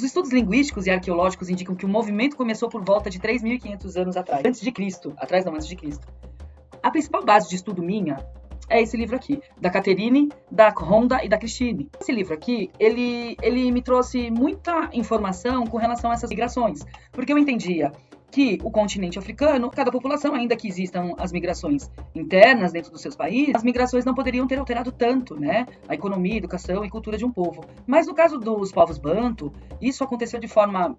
estudos linguísticos e arqueológicos indicam que o movimento começou por volta de 3.500 anos atrás, antes de Cristo. A principal base de estudo minha é esse livro aqui, da Catherine, da Rhonda e da Christine. Esse livro aqui, ele me trouxe muita informação com relação a essas migrações, porque eu entendia que o continente africano, cada população, ainda que existam as migrações internas dentro dos seus países, as migrações não poderiam ter alterado tanto, né, a economia, educação e cultura de um povo. Mas no caso dos povos banto, isso aconteceu de forma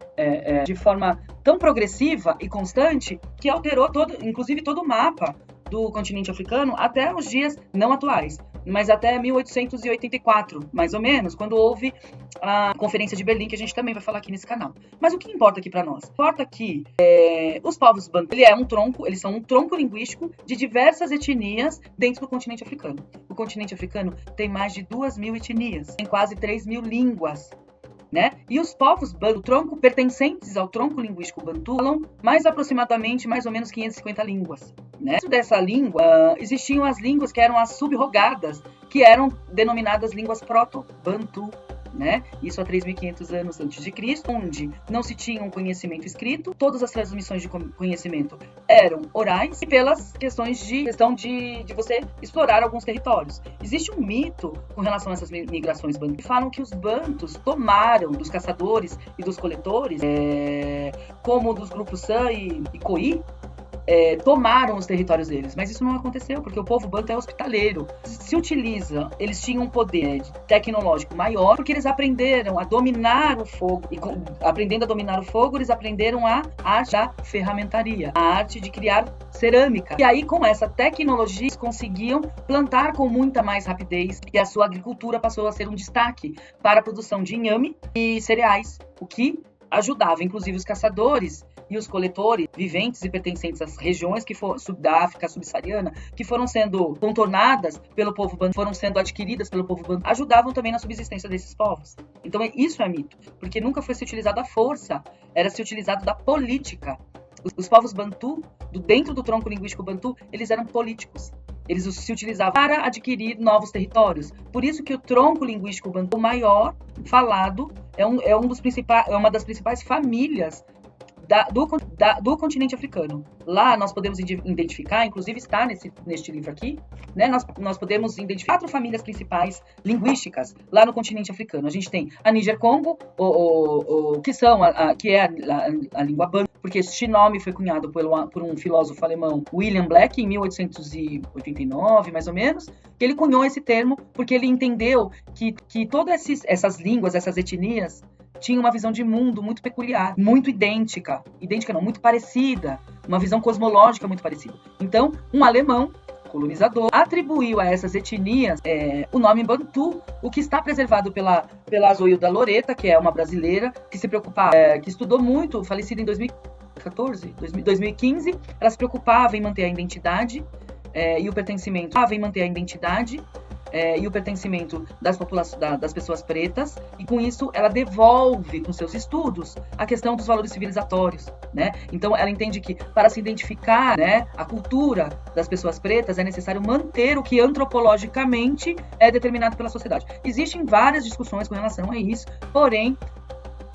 tão progressiva e constante que alterou inclusive todo o mapa do continente africano até os dias não atuais, mas até 1884, mais ou menos, quando houve a Conferência de Berlim, que a gente também vai falar aqui nesse canal. Mas o que importa aqui para nós? Importa que os povos bantu, eles são um tronco linguístico de diversas etnias dentro do continente africano. O continente africano tem mais de 2.000 etnias, tem quase 3.000 línguas, né? E os povos bantu, pertencentes ao tronco linguístico bantu, falam mais ou menos 550 línguas. Né? Dentro dessa língua, existiam as línguas que eram as sub-rogadas, que eram denominadas línguas proto-bantu. Né? Isso há 3.500 anos antes de Cristo, onde não se tinha um conhecimento escrito, todas as transmissões de conhecimento eram orais e pelas questões de você explorar alguns territórios. Existe um mito com relação a essas migrações bantu, que falam que os bantus tomaram dos caçadores e dos coletores, como dos grupos San e Khoi, tomaram os territórios deles, mas isso não aconteceu, porque o povo bantu é hospitaleiro. Eles tinham um poder tecnológico maior, porque eles aprenderam a dominar o fogo, e aprendendo a dominar o fogo, eles aprenderam a arte da ferramentaria, a arte de criar cerâmica. E aí, com essa tecnologia, eles conseguiam plantar com muita mais rapidez, e a sua agricultura passou a ser um destaque para a produção de inhame e cereais, o que ajudava, inclusive, os caçadores e os coletores viventes e pertencentes às regiões da África subsaariana, que foram sendo contornadas pelo povo bantu, foram sendo adquiridas pelo povo bantu, ajudavam também na subsistência desses povos. Então isso é mito, porque nunca foi se utilizado a força, era se utilizado da política. Os povos bantu, dentro do tronco linguístico bantu, eles eram políticos. Eles se utilizavam para adquirir novos territórios. Por isso que o tronco linguístico bantu maior falado é uma das principais famílias do continente africano. Lá nós podemos identificar, inclusive está neste livro aqui, né, nós podemos identificar 4 famílias principais linguísticas lá no continente africano. A gente tem a Níger-Congo, que é a língua bantu, porque este nome foi cunhado por um filósofo alemão, William Black, em 1889, mais ou menos, que ele cunhou esse termo porque ele entendeu que todas essas línguas, essas etnias, tinha uma visão de mundo muito peculiar, muito muito parecida, uma visão cosmológica muito parecida. Então, um alemão colonizador atribuiu a essas etnias o nome Bantu, o que está preservado pela Zoilda Loretta, que é uma brasileira que se preocupava, que estudou muito, falecida em 2015, ela se preocupava em manter a identidade e o pertencimento, das pessoas pretas, e com isso ela devolve com seus estudos a questão dos valores civilizatórios, né? Então ela entende que para se identificar, né, a cultura das pessoas pretas é necessário manter o que antropologicamente é determinado pela sociedade. Existem várias discussões com relação a isso, porém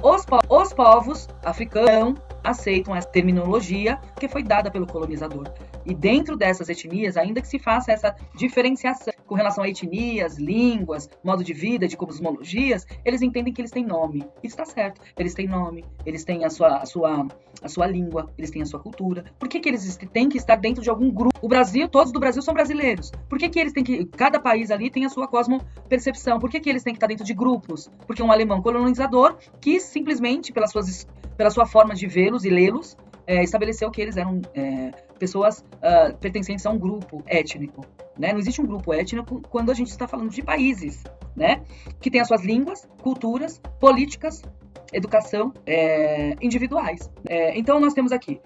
os povos africanos aceitam essa terminologia que foi dada pelo colonizador. E dentro dessas etnias, ainda que se faça essa diferenciação com relação a etnias, línguas, modo de vida, de cosmologias, eles entendem que eles têm nome. Isso está certo. Eles têm nome, eles têm a sua língua, eles têm a sua cultura. Por que eles têm que estar dentro de algum grupo? Todos do Brasil são brasileiros. Por que eles têm que... Cada país ali tem a sua cosmopercepção. Por que eles têm que estar dentro de grupos? Porque um alemão colonizador quis simplesmente, pela sua forma de vê-los e lê-los, estabeleceu que eles eram pessoas pertencentes a um grupo étnico. Né? Não existe um grupo étnico quando a gente está falando de países, né, que têm as suas línguas, culturas, políticas, educação individuais. Então nós temos aqui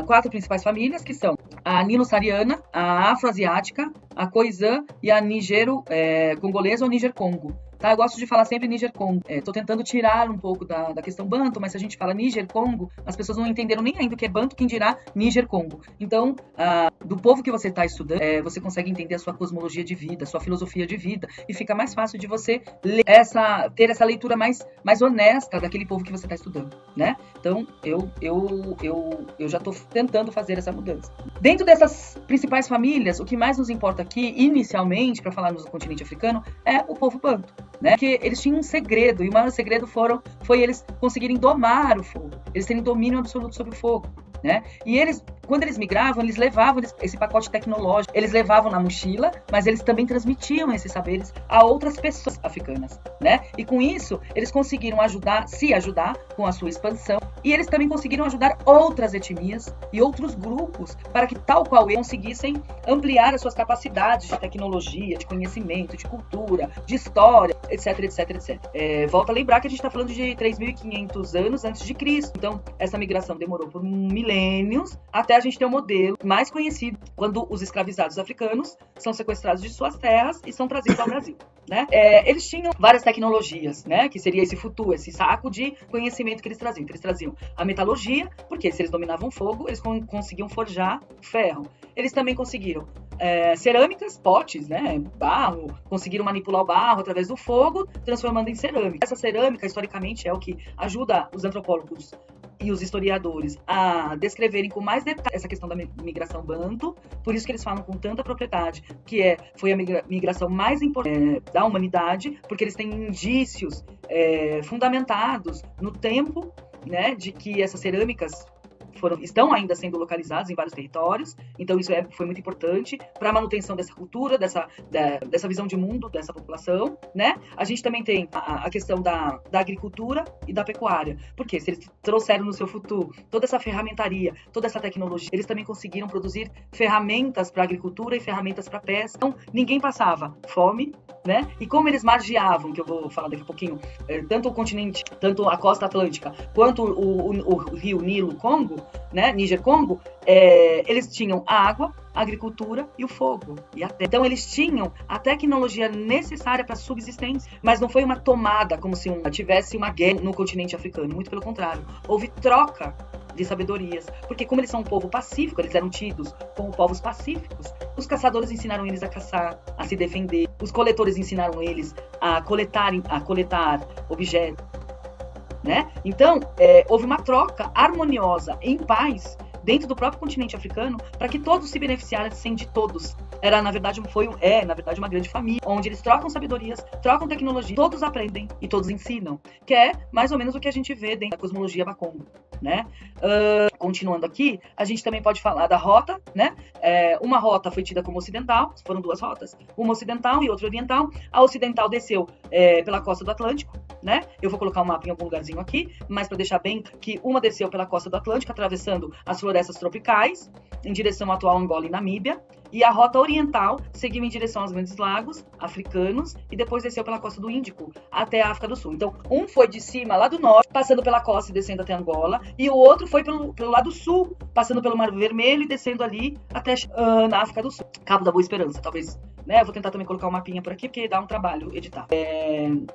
4 principais famílias, que são a nilo-saariana, a afro-asiática, a khoisan e a nigero-congolesa ou Níger-Congo. tá? Eu gosto de falar sempre Níger-Congo. Tô tentando tirar um pouco da questão Banto, mas se a gente fala Níger-Congo, as pessoas não entenderam nem ainda o que é Banto, quem dirá Níger-Congo. Então, do povo que você está estudando, você consegue entender a sua cosmologia de vida, a sua filosofia de vida, e fica mais fácil de você ter essa leitura mais honesta daquele povo que você está estudando, né? Então, eu já estou tentando fazer essa mudança. Dentro dessas principais famílias, o que mais nos importa aqui, inicialmente, para falar no continente africano, é o povo Banto, né? Porque eles tinham um segredo, e o maior segredo foi eles conseguirem domar o fogo, eles terem domínio absoluto sobre o fogo, né? E eles, quando eles migravam, eles levavam esse pacote tecnológico, eles levavam na mochila, mas eles também transmitiam esses saberes a outras pessoas africanas, né? E com isso, eles conseguiram se ajudar com a sua expansão, e eles também conseguiram ajudar outras etnias e outros grupos para que, tal qual eles, conseguissem ampliar as suas capacidades de tecnologia, de conhecimento, de cultura, de história, etc, etc, etc. Volto a lembrar que a gente está falando de 3.500 anos antes de Cristo. Então, essa migração demorou por milênios até a gente ter um modelo mais conhecido, quando os escravizados africanos são sequestrados de suas terras e são trazidos ao Brasil, né? Eles tinham várias tecnologias, né? Que seria esse futuro, esse saco de conhecimento que eles traziam. Então, eles traziam a metalurgia, porque se eles dominavam fogo, eles conseguiam forjar ferro. Eles também conseguiram cerâmicas, potes, né? Barro, conseguiram manipular o barro através do fogo, transformando em cerâmica. Essa cerâmica, historicamente, é o que ajuda os antropólogos e os historiadores a descreverem com mais detalhe essa questão da migração Banto, por isso que eles falam com tanta propriedade, que foi a migração mais importante da humanidade, porque eles têm indícios fundamentados no tempo, né, de que essas cerâmicas estão ainda sendo localizadas em vários territórios, então isso foi muito importante para a manutenção dessa cultura, dessa visão de mundo dessa população, né? A gente também tem a questão da agricultura e da pecuária, porque se eles trouxeram no seu futuro toda essa ferramentaria, toda essa tecnologia, eles também conseguiram produzir ferramentas para a agricultura e ferramentas para a pesca, então ninguém passava fome, né? E como eles margeavam, que eu vou falar daqui a pouquinho, tanto o continente, tanto a costa atlântica, quanto o rio Nilo, Congo, né, Níger-Congo, eles tinham a água, a agricultura e o fogo. Então eles tinham a tecnologia necessária para a subsistência, mas não foi uma tomada como se tivesse uma guerra no continente africano, muito pelo contrário. Houve troca de sabedorias, porque como eles são um povo pacífico, eles eram tidos como povos pacíficos, os caçadores ensinaram eles a caçar, a se defender, os coletores ensinaram eles a coletar objetos, né? Então, houve uma troca harmoniosa, em paz, dentro do próprio continente africano, para que todos se beneficiassem de todos. Na verdade, uma grande família, onde eles trocam sabedorias, trocam tecnologia, todos aprendem e todos ensinam, que é mais ou menos o que a gente vê dentro da cosmologia Bakongo, né? Continuando aqui, a gente também pode falar da rota, né? Uma rota foi tida como ocidental, foram duas rotas, uma ocidental e outra oriental. A ocidental desceu pela costa do Atlântico, né? Eu vou colocar um mapa em algum lugarzinho aqui, mas para deixar bem que uma desceu pela costa do Atlântico, atravessando as florestas tropicais, em direção à atual Angola e Namíbia, e a rota oriental seguiu em direção aos grandes lagos africanos e depois desceu pela costa do Índico até a África do Sul. Então, um foi de cima, lá do norte, passando pela costa e descendo até Angola, e o outro foi pelo lado sul, passando pelo Mar Vermelho e descendo ali até na África do Sul. Cabo da Boa Esperança, talvez, né? Eu vou tentar também colocar um mapinha por aqui, porque dá um trabalho editar.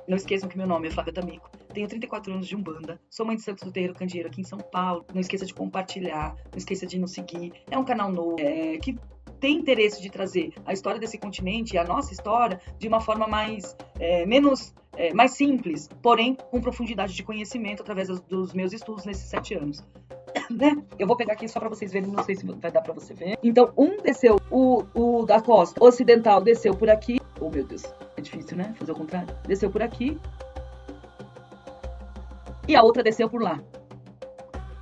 Não esqueçam que meu nome é Flávia D'Amico, tenho 34 anos de Umbanda, sou mãe de Santos do Terreiro Candeeiro aqui em São Paulo. Não esqueça de compartilhar, não esqueça de nos seguir. É um canal novo, que tem interesse de trazer a história desse continente e a nossa história de uma forma mais simples, porém com profundidade de conhecimento através dos meus estudos nesses 7 anos. Né? Eu vou pegar aqui só para vocês verem, não sei se vai dar para você ver. Então, desceu, o da costa ocidental desceu por aqui. Oh, meu Deus, é difícil, né? Fazer o contrário. Desceu por aqui. E a outra desceu por lá,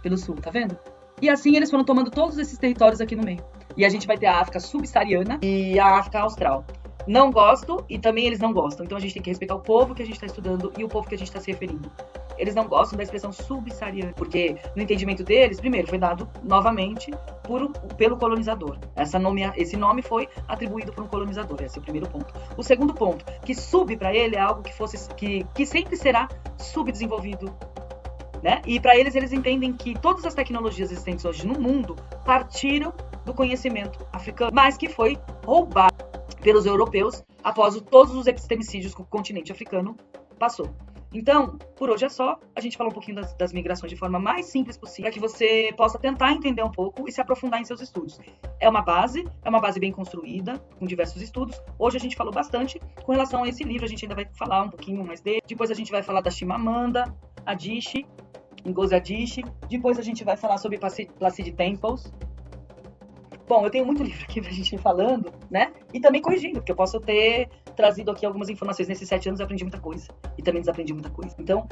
pelo sul, tá vendo? E assim eles foram tomando todos esses territórios aqui no meio. E a gente vai ter a África subsaariana e a África austral. Não gosto e também eles não gostam. Então a gente tem que respeitar o povo que a gente está estudando e o povo que a gente está se referindo. Eles não gostam da expressão subsaariana, porque no entendimento deles, primeiro, foi dado novamente pelo colonizador. Esse nome foi atribuído por um colonizador, esse é o primeiro ponto. O segundo ponto, que sub para ele é algo que sempre será subdesenvolvido, né? E para eles entendem que todas as tecnologias existentes hoje no mundo partiram do conhecimento africano, mas que foi roubado pelos europeus após todos os epistemicídios que o continente africano passou. Então, por hoje é só. A gente falou um pouquinho das migrações de forma mais simples possível, para que você possa tentar entender um pouco e se aprofundar em seus estudos. É uma base bem construída, com diversos estudos. Hoje a gente falou bastante com relação a esse livro, a gente ainda vai falar um pouquinho mais dele. Depois a gente vai falar da Chimamanda Adichie, Ngozi Adichie. Depois a gente vai falar sobre Placide Temples. Bom, eu tenho muito livro aqui pra gente ir falando, né? E também corrigindo, porque eu posso ter trazido aqui algumas informações. Nesses 7 anos eu aprendi muita coisa. E também desaprendi muita coisa. Então,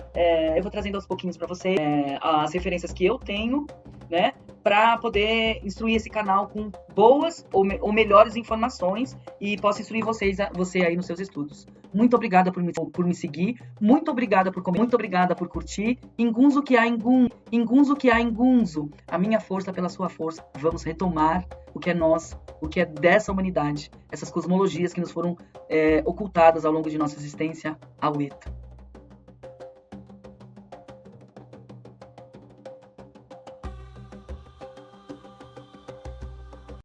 eu vou trazendo aos pouquinhos pra você as referências que eu tenho, né? Pra poder instruir esse canal com boas ou melhores informações e possa instruir você aí nos seus estudos. Muito obrigada por me seguir. Muito obrigada por comentar. Muito obrigada por curtir. Ingunzo que há Ingunzo que há Ingunzo. A minha força pela sua força. Vamos retomar o que é nós, o que é dessa humanidade. Essas cosmologias que nos foram ocultadas ao longo de nossa existência. Aueta.